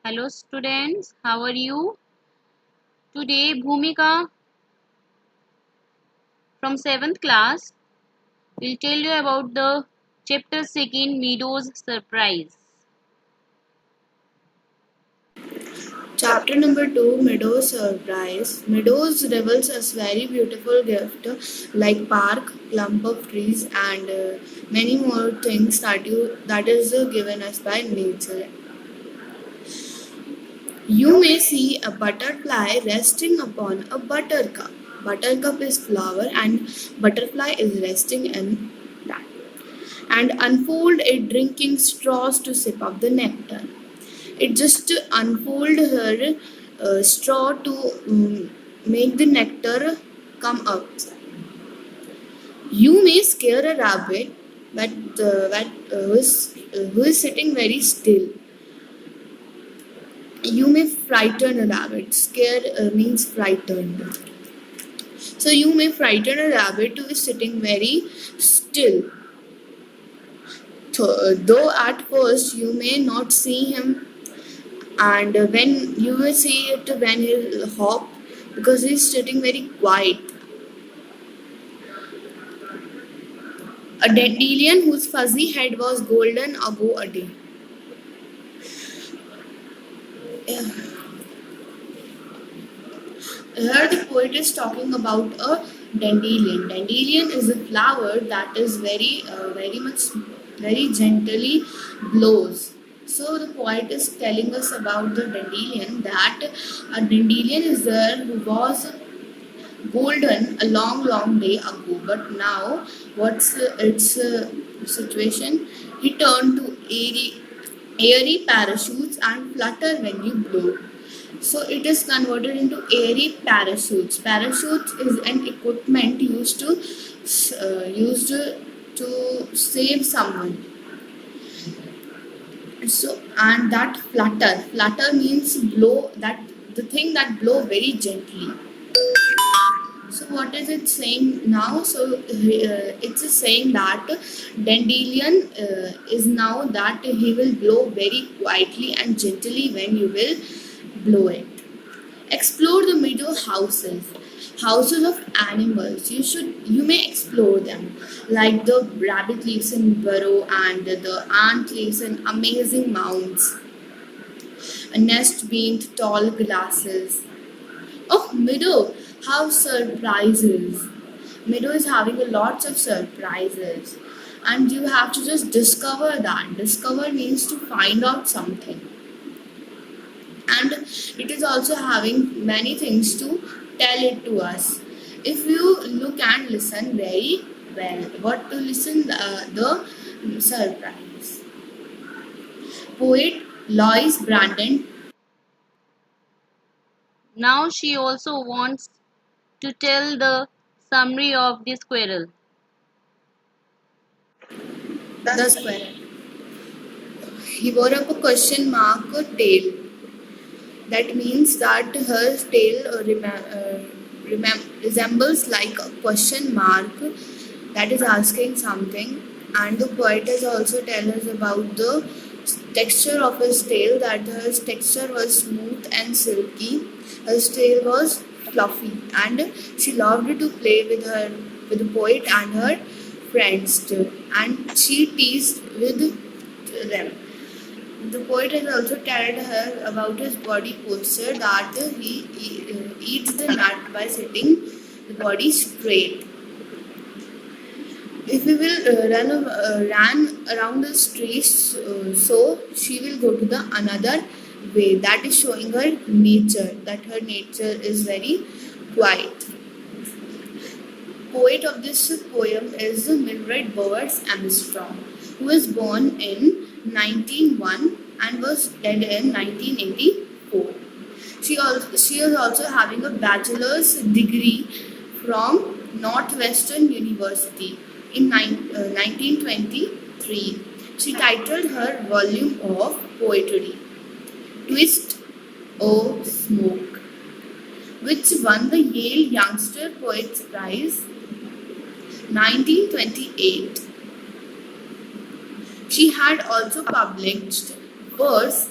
Hello students, how are you? Today Bhumika from 7th class will tell you about the chapter 2 Meadows Surprise. Chapter number 2, Meadows Surprise. Meadows reveals us very beautiful gift like park, clump of trees and many more things that is given us by nature. You may see a butterfly resting upon a buttercup. Buttercup is flower and butterfly is resting in that. And unfold it drinking straws to sip up the nectar. It just unfold her straw to make the nectar come up. You may scare a rabbit, but who is sitting very still. You may frighten a rabbit. Scare means frightened. So you may frighten a rabbit who is sitting very still. Though at first you may not see him, and when you will see it when he'll hop because he's sitting very quiet. A dandelion whose fuzzy head was golden ago a day. Here the poet is talking about a dandelion. Dandelion is a flower that is very much, very gently blows. So the poet is telling us about the dandelion that a dandelion is there who was golden a long day ago, but now what's its situation? He turned to airy parachutes and flutter when you blow. So it is converted into airy parachutes. Parachutes is an equipment used to save someone. So and that flutter means blow, that the thing that blow very gently. So what is it saying now? So it's saying that dandelion is now that he will blow very quietly and gently when you will blow it. Explore the meadow houses of animals. You may explore them, like the rabbit lives in burrow and the ant lives in amazing mounds. A nest beneath tall grasses. Oh, Meadow, have surprises. Meadow is having a lots of surprises. And you have to just discover that. Discover means to find out something. And it is also having many things to tell it to us. If you look and listen very well, what to listen the surprise. Poet Lois Brandon. Now she also wants to tell the summary of the squirrel. The squirrel. He wore up a question mark tail. That means that her tail resembles like a question mark that is asking something. And the poet has also tell us about the texture of his tail, that his texture was smooth and silky. His tail was fluffy, and she loved to play with the poet and her friends too. And she teased with them. The poet has also told her about his body posture, that he eats the nut by sitting the body straight. If we will run around the streets, so she will go to the another way. That is showing her nature, that her nature is very quiet. Poet of this poem is Mildred Bowers Armstrong, who was born in 1901 and was dead in 1984. She is also having a bachelor's degree from Northwestern University in 1923. She titled her volume of poetry Twist O Smoke, which won the Yale Youngster Poets Prize 1928. She had also published verse